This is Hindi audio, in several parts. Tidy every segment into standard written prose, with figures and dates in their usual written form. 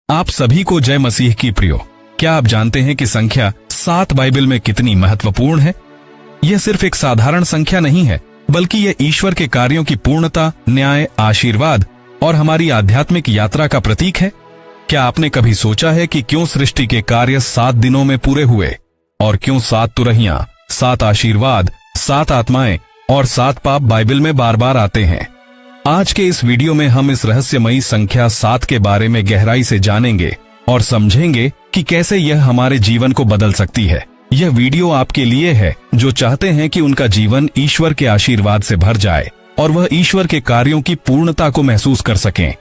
आप सभी को जय मसीह की प्रियो। क्या आप जानते हैं कि संख्या 7 बाइबल में कितनी महत्वपूर्ण है? यह सिर्फ एक साधारण संख्या नहीं है, बल्कि यह ईश्वर के कार्यों की पूर्णता, न्याय, आशीर्वाद और हमारी आध्यात्मिक यात्रा का प्रतीक है। क्या आपने कभी सोचा है कि क्यों सृष्टि के कार्य 7 दिनों में पूरे हुए और क्यों 7 तुरहियां, 7 आशीर्वाद, 7 आत्माएं और 7 पाप बाइबल में बार बार आते हैं? आज के इस वीडियो में हम इस रहस्यमयी संख्या 7 के बारे में गहराई से जानेंगे और समझेंगे कि कैसे यह हमारे जीवन को बदल सकती है। यह वीडियो आपके लिए है जो चाहते हैं कि उनका जीवन ईश्वर के आशीर्वाद से भर जाए और वह ईश्वर के कार्यों की पूर्णता को महसूस कर सकें।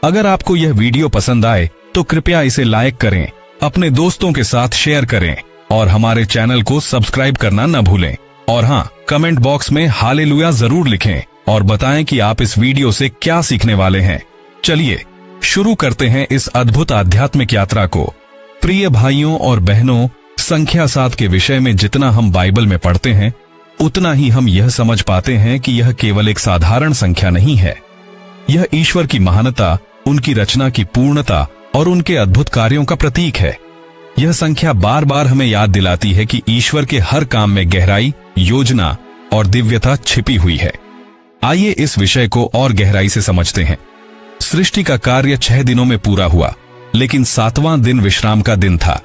अगर आपको यह वीडियो पसंद आए तो कृपया इसे लाइक करें, अपने दोस्तों के साथ शेयर करें और हमारे चैनल को सब्सक्राइब करना न भूलें। और हाँ, कमेंट बॉक्स में हालेलुया जरूर लिखें और बताएं कि आप इस वीडियो से क्या सीखने वाले हैं। चलिए शुरू करते हैं इस अद्भुत आध्यात्मिक यात्रा को। प्रिय भाइयों और बहनों, संख्या 7 के विषय में जितना हम बाइबल में पढ़ते हैं, उतना ही हम यह समझ पाते हैं कि यह केवल एक साधारण संख्या नहीं है। यह ईश्वर की महानता, उनकी रचना की पूर्णता और उनके अद्भुत कार्यों का प्रतीक है। यह संख्या बार बार हमें याद दिलाती है कि ईश्वर के हर काम में गहराई, योजना और दिव्यता छिपी हुई है। आइए इस विषय को और गहराई से समझते हैं। सृष्टि का कार्य 6 दिनों में पूरा हुआ, लेकिन 7वां दिन विश्राम का दिन था।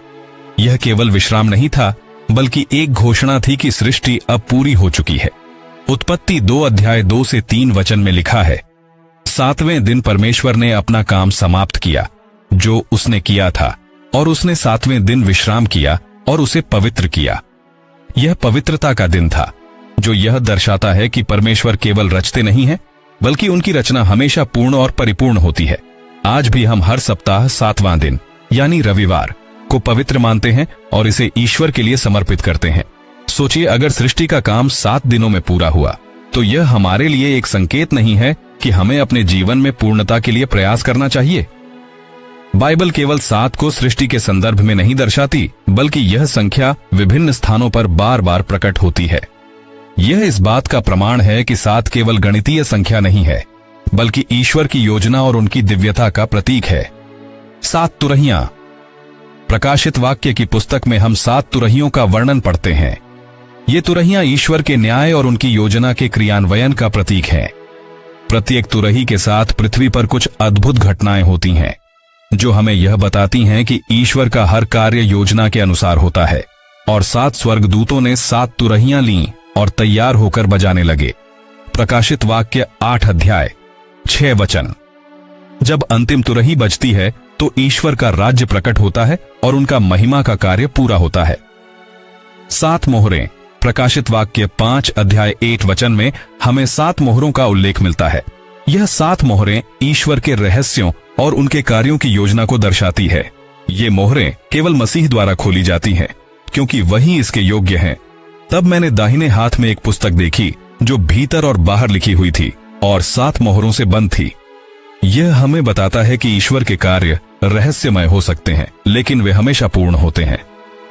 यह केवल विश्राम नहीं था, बल्कि एक घोषणा थी कि सृष्टि अब पूरी हो चुकी है। उत्पत्ति 2 अध्याय 2 से 3 वचन में लिखा है, 7वें दिन परमेश्वर ने अपना काम समाप्त किया जो उसने किया था, और उसने 7वें दिन विश्राम किया और उसे पवित्र किया। यह पवित्रता का दिन था, जो यह दर्शाता है कि परमेश्वर केवल रचते नहीं हैं, बल्कि उनकी रचना हमेशा पूर्ण और परिपूर्ण होती है। आज भी हम हर सप्ताह 7वां दिन यानी रविवार को पवित्र मानते हैं और इसे ईश्वर के लिए समर्पित करते हैं। सोचिए, अगर सृष्टि का काम 7 दिनों में पूरा हुआ तो यह हमारे लिए एक संकेत नहीं है कि हमें अपने जीवन में पूर्णता के लिए प्रयास करना चाहिए। बाइबल केवल 7 को सृष्टि के संदर्भ में नहीं दर्शाती, बल्कि यह संख्या विभिन्न स्थानों पर बार बार प्रकट होती है। यह इस बात का प्रमाण है कि 7 केवल गणितीय संख्या नहीं है, बल्कि ईश्वर की योजना और उनकी दिव्यता का प्रतीक है। 7 तुरहियां। प्रकाशित वाक्य की पुस्तक में हम 7 तुरहियों का वर्णन पढ़ते हैं। ये तुरहियां ईश्वर के न्याय और उनकी योजना के क्रियान्वयन का प्रतीक है। प्रत्येक तुरही के साथ पृथ्वी पर कुछ अद्भुत घटनाएं होती हैं, जो हमें यह बताती हैं कि ईश्वर का हर कार्य योजना के अनुसार होता है। और 7 स्वर्गदूतों ने 7 तुरहियां लीं और तैयार होकर बजाने लगे। प्रकाशित वाक्य 8 अध्याय 6 वचन। जब अंतिम तुरही बजती है तो ईश्वर का राज्य प्रकट होता है और उनका महिमा का कार्य पूरा होता है। 7 मोहरें। प्रकाशित वाक्य 5 अध्याय 8 वचन में हमें 7 मोहरों का उल्लेख मिलता है। यह 7 मोहरें ईश्वर के रहस्यों और उनके कार्यों की योजना को दर्शाती है। ये मोहरें केवल मसीह द्वारा खोली जाती हैं, क्योंकि वही इसके योग्य हैं। तब मैंने दाहिने हाथ में एक पुस्तक देखी जो भीतर और बाहर लिखी हुई थी और 7 मोहरों से बंद थी। यह हमें बताता है कि ईश्वर के कार्य रहस्यमय हो सकते हैं, लेकिन वे हमेशा पूर्ण होते हैं।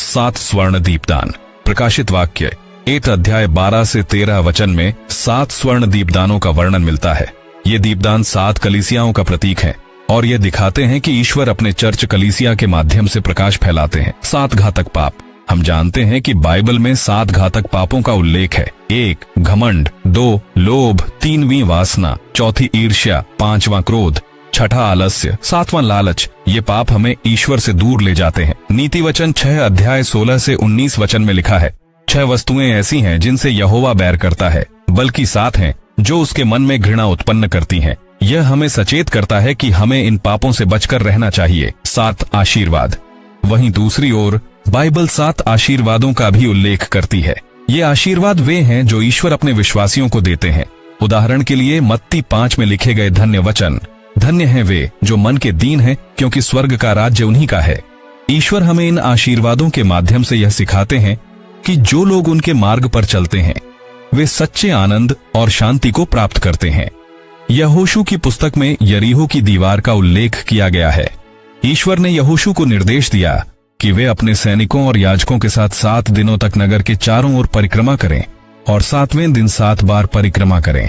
7 स्वर्ण दीपदान। प्रकाशित वाक्य 1 अध्याय 12 से 13 वचन में 7 स्वर्ण दीपदानों का वर्णन मिलता है। ये दीपदान 7 कलीसियाओं का प्रतीक है और ये दिखाते हैं कि ईश्वर अपने चर्च कलीसिया के माध्यम से प्रकाश फैलाते हैं। 7 घातक पाप। हम जानते हैं कि बाइबल में 7 घातक पापों का उल्लेख है। 1 घमंड, 2 लोभ, 3वीं वासना, 4थी ईर्ष्या, 5वां क्रोध, 6ठा आलस्य, 7वां लालच। ये पाप हमें ईश्वर से दूर ले जाते हैं। नीति वचन 6 अध्याय 16 से 19 वचन में लिखा है, 6 वस्तुएं ऐसी हैं जिनसे यहोवा बैर करता है, बल्कि 7 हैं जो उसके मन में घृणा उत्पन्न करती हैं। यह हमें सचेत करता है कि हमें इन पापों से बचकर रहना चाहिए। 7 आशीर्वाद। वहीं दूसरी ओर बाइबल 7 आशीर्वादों का भी उल्लेख करती है। ये आशीर्वाद वे हैं जो ईश्वर अपने विश्वासियों को देते हैं। उदाहरण के लिए मत्ती 5 में लिखे गए धन्य वचन, धन्य हैं वे जो मन के दीन हैं, क्योंकि स्वर्ग का राज्य उन्हीं का है। ईश्वर हमें इन आशीर्वादों के माध्यम से यह सिखाते हैं कि जो लोग उनके मार्ग पर चलते हैं वे सच्चे आनंद और शांति को प्राप्त करते हैं। यहोशू की पुस्तक में यरीहो की दीवार का उल्लेख किया गया है। ईश्वर ने यहोशू को निर्देश दिया कि वे अपने सैनिकों और याजकों के साथ 7 दिनों तक नगर के चारों ओर परिक्रमा करें और 7वें दिन 7 बार परिक्रमा करें।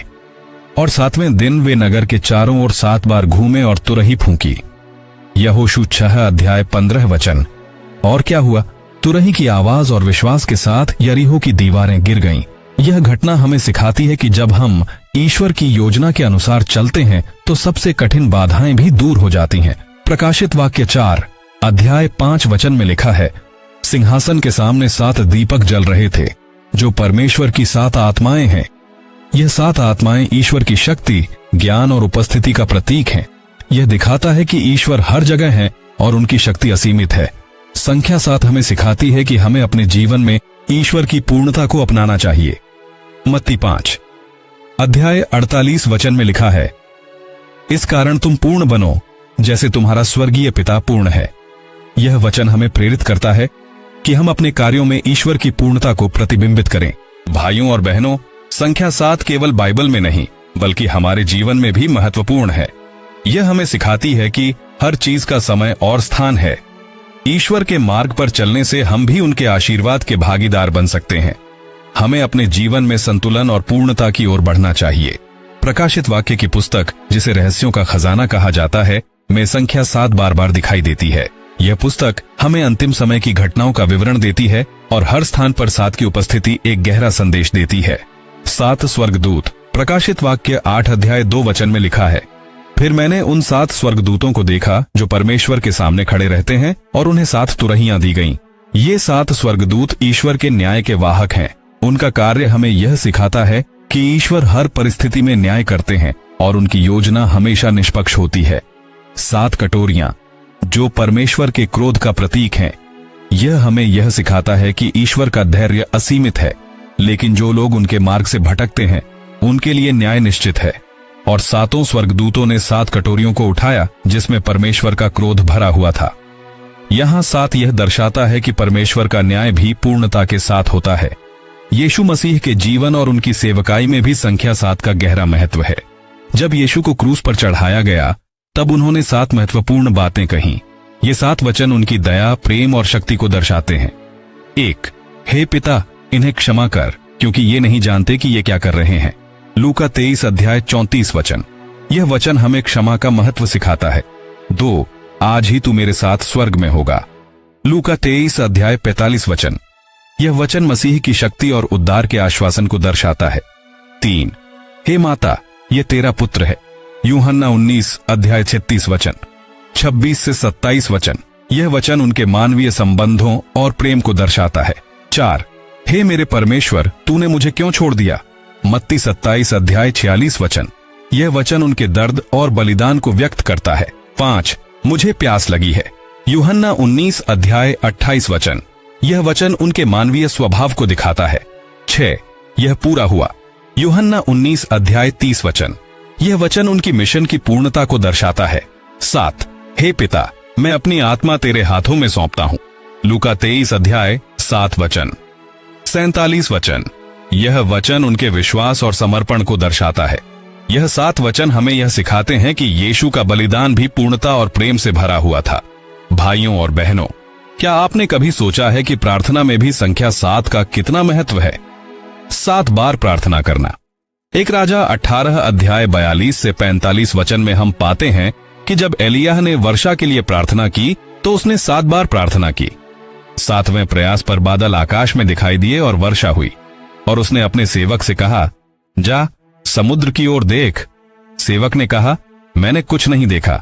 और 7वें दिन वे नगर के चारों ओर 7 बार घूमे और तुरही फूंकी। यहोशू 6 अध्याय 15 वचन। और क्या हुआ? तुरही की आवाज और विश्वास के साथ यरीहो की दीवारें गिर गईं। यह घटना हमें सिखाती है कि जब हम ईश्वर की योजना के अनुसार चलते हैं तो सबसे कठिन बाधाएं भी दूर हो जाती हैं। प्रकाशित वाक्य 4 अध्याय 5 वचन में लिखा है, सिंहासन के सामने 7 दीपक जल रहे थे, जो परमेश्वर की 7 आत्माएं हैं। यह 7 आत्माएं ईश्वर की शक्ति, ज्ञान और उपस्थिति का प्रतीक हैं। यह दिखाता है कि ईश्वर हर जगह है और उनकी शक्ति असीमित है। संख्या 7 हमें सिखाती है कि हमें अपने जीवन में ईश्वर की पूर्णता को अपनाना चाहिए। मत्ती 5 अध्याय 48 वचन में लिखा है, इस कारण तुम पूर्ण बनो जैसे तुम्हारा स्वर्गीय पिता पूर्ण है। यह वचन हमें प्रेरित करता है कि हम अपने कार्यों में ईश्वर की पूर्णता को प्रतिबिंबित करें। भाइयों और बहनों, संख्या 7 केवल बाइबल में नहीं बल्कि हमारे जीवन में भी महत्वपूर्ण है। यह हमें सिखाती है कि हर चीज का समय और स्थान है। ईश्वर के मार्ग पर चलने से हम भी उनके आशीर्वाद के भागीदार बन सकते हैं। हमें अपने जीवन में संतुलन और पूर्णता की ओर बढ़ना चाहिए। प्रकाशित वाक्य की पुस्तक, जिसे रहस्यों का खजाना कहा जाता है, में संख्या 7 बार दिखाई देती है। यह पुस्तक हमें अंतिम समय की घटनाओं का विवरण देती है और हर स्थान पर 7 की उपस्थिति एक गहरा संदेश देती है। 7 स्वर्गदूत। प्रकाशित वाक्य 8 अध्याय 2 वचन में लिखा है, फिर मैंने उन 7 स्वर्गदूतों को देखा जो परमेश्वर के सामने खड़े रहते हैं और उन्हें 7 तुरहियां दी गईं। ये 7 स्वर्गदूत ईश्वर के न्याय के वाहक हैं। उनका कार्य हमें यह सिखाता है कि ईश्वर हर परिस्थिति में न्याय करते हैं और उनकी योजना हमेशा निष्पक्ष होती है। 7 कटोरियां, जो परमेश्वर के क्रोध का प्रतीक हैं। यह हमें यह सिखाता है कि ईश्वर का धैर्य असीमित है, लेकिन जो लोग उनके मार्ग से भटकते हैं उनके लिए न्याय निश्चित है। और 7 स्वर्गदूतों ने 7 कटोरियों को उठाया जिसमें परमेश्वर का क्रोध भरा हुआ था। यहां 7 यह दर्शाता है कि परमेश्वर का न्याय भी पूर्णता के साथ होता है। यीशु मसीह के जीवन और उनकी सेवकाई में भी संख्या 7 का गहरा महत्व है। जब यीशु को क्रूस पर चढ़ाया गया तब उन्होंने 7 महत्वपूर्ण बातें कहीं। ये 7 वचन उनकी दया, प्रेम और शक्ति को दर्शाते हैं। 1, हे पिता, इन्हें क्षमा कर, क्योंकि ये नहीं जानते कि ये क्या कर रहे हैं। लूका 23 अध्याय 34 वचन। यह वचन हमें क्षमा का महत्व सिखाता है। 2, आज ही तू मेरे साथ स्वर्ग में होगा। लूका 23 अध्याय 45 वचन। यह वचन मसीह की शक्ति और उद्धार के आश्वासन को दर्शाता है। 3, हे माता, ये तेरा पुत्र है। यूहन्ना 19 अध्याय 36 वचन। 26 से 27 वचन। यह वचन उनके मानवीय संबंधों और प्रेम को दर्शाता है। 4, हे मेरे परमेश्वर, तूने मुझे क्यों छोड़ दिया। मत्ती 27 अध्याय 46 वचन। यह वचन उनके दर्द और बलिदान को व्यक्त करता है। 5, मुझे प्यास लगी है। यूहन्ना 19 अध्याय 28 वचन। यह वचन उनके मानवीय स्वभाव को दिखाता है। 6, यह पूरा हुआ। यूहन्ना 19 अध्याय 30 वचन। यह वचन उनकी मिशन की पूर्णता को दर्शाता है। 7, हे पिता, मैं अपनी आत्मा तेरे हाथों में सौंपता हूं। लूका 23 अध्याय 7 वचन। 47 वचन। यह वचन उनके विश्वास और समर्पण को दर्शाता है। यह 7 वचन हमें यह सिखाते हैं कि यीशु का बलिदान भी पूर्णता और प्रेम से भरा हुआ था। भाइयों और बहनों, क्या आपने कभी सोचा है कि प्रार्थना में भी संख्या 7 का कितना महत्व है? 7 बार प्रार्थना करना। एक राजा 18 अध्याय 42 से 45 वचन में हम पाते हैं कि जब एलिय्याह ने वर्षा के लिए प्रार्थना की तो उसने 7 बार प्रार्थना की। 7वें प्रयास पर बादल आकाश में दिखाई दिए और वर्षा हुई, और उसने अपने सेवक से कहा, जा समुद्र की ओर देख। सेवक ने कहा, मैंने कुछ नहीं देखा।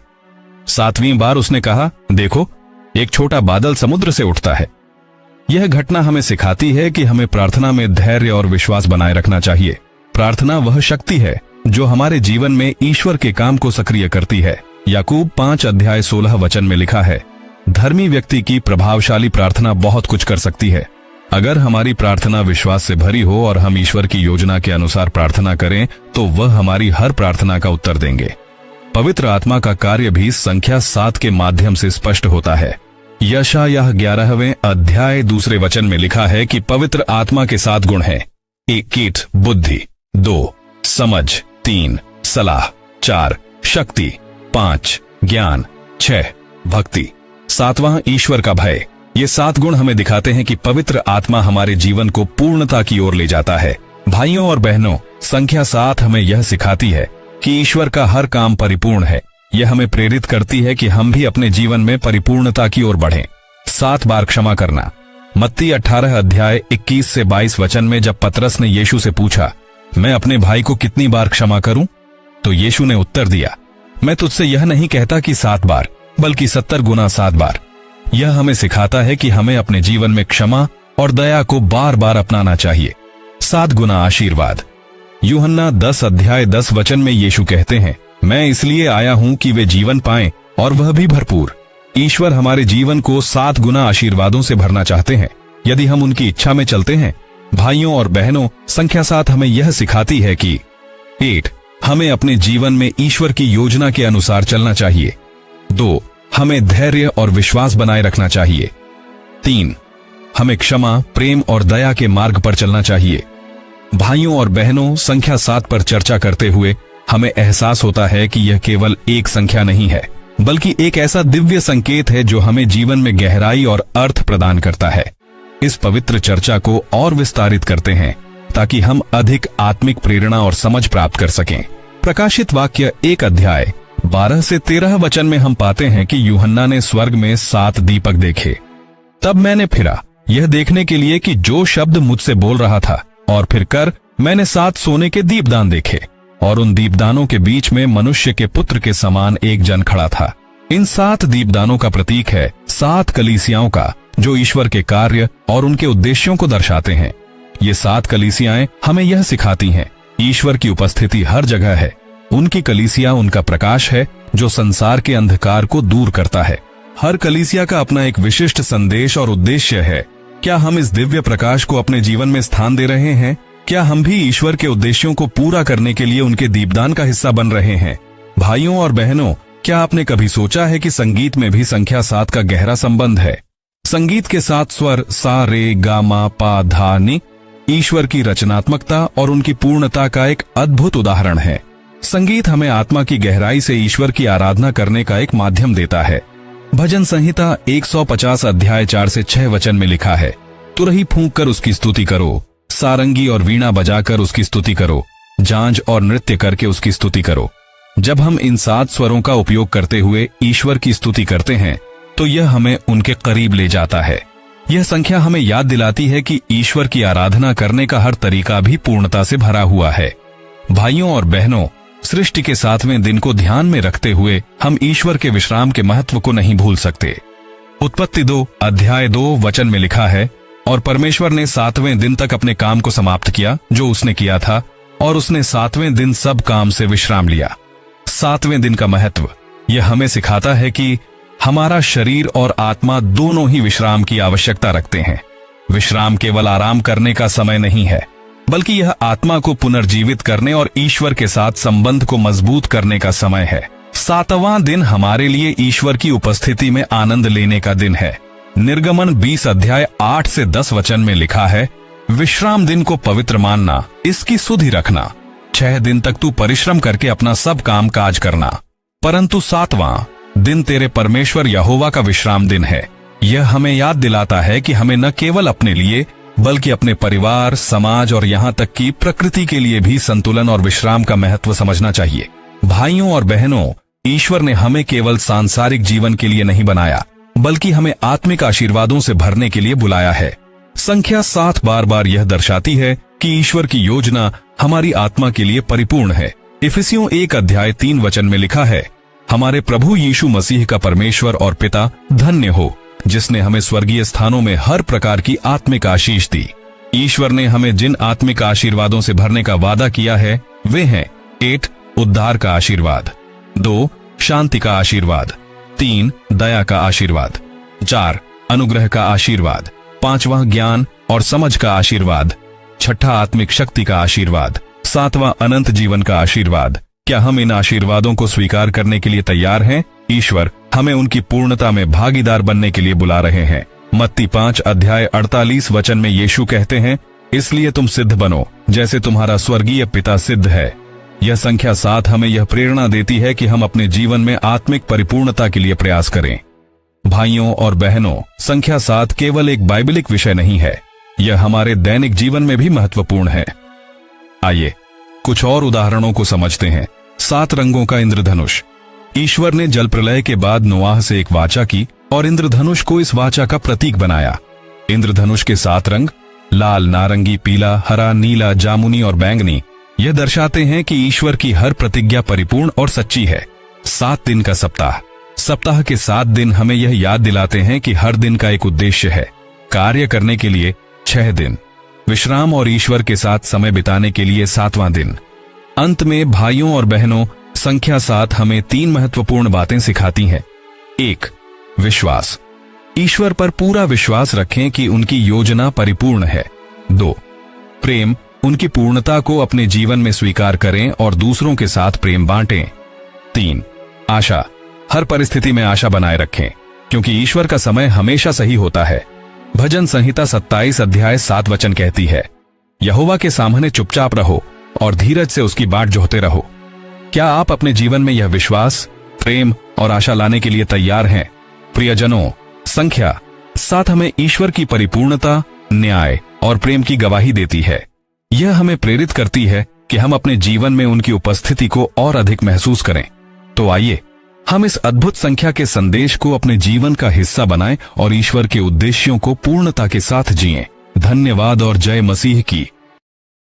7वीं बार उसने कहा, देखो, एक छोटा बादल समुद्र से उठता है। यह घटना हमें सिखाती है कि हमें प्रार्थना में धैर्य और विश्वास बनाए रखना चाहिए। प्रार्थना वह शक्ति है जो हमारे जीवन में ईश्वर के काम को सक्रिय करती है। याकूब 5 अध्याय 16 वचन में लिखा है, धर्मी व्यक्ति की प्रभावशाली प्रार्थना बहुत कुछ कर सकती है। अगर हमारी प्रार्थना विश्वास से भरी हो और हम ईश्वर की योजना के अनुसार प्रार्थना करें तो वह हमारी हर प्रार्थना का उत्तर देंगे। पवित्र आत्मा का कार्य भी संख्या 7 के माध्यम से स्पष्ट होता है। यशायाह 11वें अध्याय 2 वचन में लिखा है कि पवित्र आत्मा के 7 गुण हैं। 1 बुद्धि, 2 समझ, 3 सलाह, 4 शक्ति, 5 ज्ञान, 6 भक्ति, 7वां ईश्वर का भय। ये 7 गुण हमें दिखाते हैं कि पवित्र आत्मा हमारे जीवन को पूर्णता की ओर ले जाता है। भाइयों और बहनों, संख्या 7 हमें यह सिखाती है कि ईश्वर का हर काम परिपूर्ण है। यह हमें प्रेरित करती है कि हम भी अपने जीवन में परिपूर्णता की ओर बढ़ें। 7 बार क्षमा करना। मत्ती 18 अध्याय 21 से 22 वचन में जब पतरस ने यीशु से पूछा, मैं अपने भाई को कितनी बार क्षमा करूं, तो यीशु ने उत्तर दिया, मैं तुझसे यह नहीं कहता कि 7 बार, बल्कि 70 गुना 7 बार। यह हमें सिखाता है कि हमें अपने जीवन में क्षमा और दया को बार बार अपनाना चाहिए। 7 गुना आशीर्वाद। यूहन्ना 10 अध्याय 10 वचन में यीशु कहते हैं, मैं इसलिए आया हूं कि वे जीवन पाएं और वह भी भरपूर। ईश्वर हमारे जीवन को 7 गुना आशीर्वादों से भरना चाहते हैं यदि हम उनकी इच्छा में चलते हैं। भाइयों और बहनों, संख्या 7 हमें यह सिखाती है कि 8 हमें अपने जीवन में ईश्वर की योजना के अनुसार चलना चाहिए। 2 हमें धैर्य और विश्वास बनाए रखना चाहिए। 3 हमें क्षमा, प्रेम और दया के मार्ग पर चलना चाहिए। भाइयों और बहनों, संख्या 7 पर चर्चा करते हुए हमें एहसास होता है कि यह केवल एक संख्या नहीं है, बल्कि एक ऐसा दिव्य संकेत है जो हमें जीवन में गहराई और अर्थ प्रदान करता है। इस पवित्र चर्चा को और विस्तारित करते हैं ताकि हम अधिक आत्मिक प्रेरणा और समझ प्राप्त कर सकें। प्रकाशित वाक्य 1 अध्याय 12 से 13 वचन में हम पाते हैं कि यूहन्ना ने स्वर्ग में 7 दीपक देखे। तब मैंने फिरा यह देखने के लिए कि जो शब्द मुझसे बोल रहा था, और फिर कर मैंने 7 सोने के दीपदान देखे, और उन दीपदानों के बीच में मनुष्य के पुत्र के समान एक जन खड़ा था। इन 7 दीपदानों का प्रतीक है 7 कलीसियाओं का, जो ईश्वर के कार्य और उनके उद्देश्यों को दर्शाते हैं। ये 7 कलीसियाएं हमें यह सिखाती हैं, ईश्वर की उपस्थिति हर जगह है। उनकी कलीसिया उनका प्रकाश है जो संसार के अंधकार को दूर करता है। हर कलीसिया का अपना एक विशिष्ट संदेश और उद्देश्य है। क्या हम इस दिव्य प्रकाश को अपने जीवन में स्थान दे रहे हैं? क्या हम भी ईश्वर के उद्देश्यों को पूरा करने के लिए उनके दीपदान का हिस्सा बन रहे हैं? भाइयों और बहनों, क्या आपने कभी सोचा है कि संगीत में भी संख्या 7 का गहरा संबंध है? संगीत के 7 स्वर सा, रे, गा, मा, पा, धा, नि ईश्वर की रचनात्मकता और उनकी पूर्णता का एक अद्भुत उदाहरण है। संगीत हमें आत्मा की गहराई से ईश्वर की आराधना करने का एक माध्यम देता है। भजन संहिता 150 अध्याय 4 से 6 वचन में लिखा है, तुरही फूंक कर उसकी स्तुति करो, सारंगी और वीणा बजाकर उसकी स्तुति करो, झांझ और नृत्य करके उसकी स्तुति करो। जब हम इन 7 स्वरों का उपयोग करते हुए ईश्वर की स्तुति करते हैं तो यह हमें उनके करीब ले जाता है। यह संख्या हमें याद दिलाती है कि ईश्वर की आराधना करने का हर तरीका भी पूर्णता से भरा हुआ है। भाइयों और बहनों, सृष्टि के 7वें दिन को ध्यान में रखते हुए हम ईश्वर के विश्राम के महत्व को नहीं भूल सकते। उत्पत्ति 2 अध्याय 2 वचन में लिखा है, और परमेश्वर ने 7वें दिन तक अपने काम को समाप्त किया जो उसने किया था, और उसने 7वें दिन सब काम से विश्राम लिया। 7वें दिन का महत्व यह हमें सिखाता है कि हमारा शरीर और आत्मा दोनों ही विश्राम की आवश्यकता रखते हैं। विश्राम केवल आराम करने का समय नहीं है, बल्कि यह आत्मा को पुनर्जीवित करने और ईश्वर के साथ संबंध को मजबूत करने का समय है। 7वां दिन हमारे लिए ईश्वर की उपस्थिति में आनंद लेने का दिन है। निर्गमन 20 अध्याय 8 से 10 वचन में लिखा है, विश्राम दिन को पवित्र मानना, इसकी सुधि रखना। 6 दिन तक तू परिश्रम करके अपना सब काम काज करना, परंतु 7वां दिन तेरे परमेश्वर यहोवा का विश्राम दिन है। यह हमें याद दिलाता है कि हमें न केवल अपने लिए बल्कि अपने परिवार, समाज और यहाँ तक कि प्रकृति के लिए भी संतुलन और विश्राम का महत्व समझना चाहिए। भाइयों और बहनों, ईश्वर ने हमें केवल सांसारिक जीवन के लिए नहीं बनाया, बल्कि हमें आत्मिक आशीर्वादों से भरने के लिए बुलाया है। संख्या 7 बार बार यह दर्शाती है कि ईश्वर की योजना हमारी आत्मा के लिए परिपूर्ण है। इफिसियों 1 अध्याय 3 वचन में लिखा है, हमारे प्रभु यीशु मसीह का परमेश्वर और पिता धन्य हो, जिसने हमें स्वर्गीय स्थानों में हर प्रकार की आत्मिक आशीष दी। ईश्वर ने हमें जिन आत्मिक आशीर्वादों से भरने का वादा किया है वे हैं 8 उद्धार का आशीर्वाद, 2 शांति का आशीर्वाद, 3 दया का आशीर्वाद, 4 अनुग्रह का आशीर्वाद, 5वां ज्ञान और समझ का आशीर्वाद, 6ठा आत्मिक शक्ति का आशीर्वाद, 7वां अनंत जीवन का आशीर्वाद। क्या हम इन आशीर्वादों को स्वीकार करने के लिए तैयार हैं? ईश्वर हमें उनकी पूर्णता में भागीदार बनने के लिए बुला रहे हैं। मत्ती 5 अध्याय 48 वचन में यीशु कहते हैं, इसलिए तुम सिद्ध बनो जैसे तुम्हारा स्वर्गीय पिता सिद्ध है। यह संख्या 7 हमें यह प्रेरणा देती है कि हम अपने जीवन में आत्मिक परिपूर्णता के लिए प्रयास करें। भाइयों और बहनों, संख्या 7 केवल एक बाइबलिक विषय नहीं है, यह हमारे दैनिक जीवन में भी महत्वपूर्ण है। आइए कुछ और उदाहरणों को समझते हैं। 7 रंगों का इंद्रधनुष। ईश्वर ने जल प्रलय के बाद नोआह से एक वाचा की और इंद्रधनुष को इस वाचा का प्रतीक बनाया। इंद्रधनुष के 7 रंग लाल, नारंगी, पीला, हरा, नीला, जामुनी और बैंगनी यह दर्शाते हैं कि ईश्वर की हर प्रतिज्ञा परिपूर्ण और सच्ची है। 7 दिन का सप्ताह, सप्ताह के 7 दिन हमें यह याद दिलाते हैं कि हर दिन का एक उद्देश्य है। कार्य करने के लिए 6 दिन, विश्राम और ईश्वर के साथ समय बिताने के लिए 7वां दिन। अंत में भाइयों और बहनों, संख्या 7 हमें 3 महत्वपूर्ण बातें सिखाती हैं। 1. विश्वास, ईश्वर पर पूरा विश्वास रखें कि उनकी योजना परिपूर्ण है। 2. प्रेम, उनकी पूर्णता को अपने जीवन में स्वीकार करें और दूसरों के साथ प्रेम बांटें। 3. आशा, हर परिस्थिति में आशा बनाए रखें क्योंकि ईश्वर का समय हमेशा सही होता है। भजन संहिता 27 अध्याय 7 वचन कहती है, यहोवा के सामने चुपचाप रहो और धीरज से उसकी बाट जोहते रहो। क्या आप अपने जीवन में यह विश्वास, प्रेम और आशा लाने के लिए तैयार हैं? प्रियजनों, संख्या 7 हमें ईश्वर की परिपूर्णता, न्याय और प्रेम की गवाही देती है। यह हमें प्रेरित करती है कि हम अपने जीवन में उनकी उपस्थिति को और अधिक महसूस करें। तो आइए हम इस अद्भुत संख्या के संदेश को अपने जीवन का हिस्सा बनाएं और ईश्वर के उद्देश्यों को पूर्णता के साथ जिएं। धन्यवाद और जय मसीह की।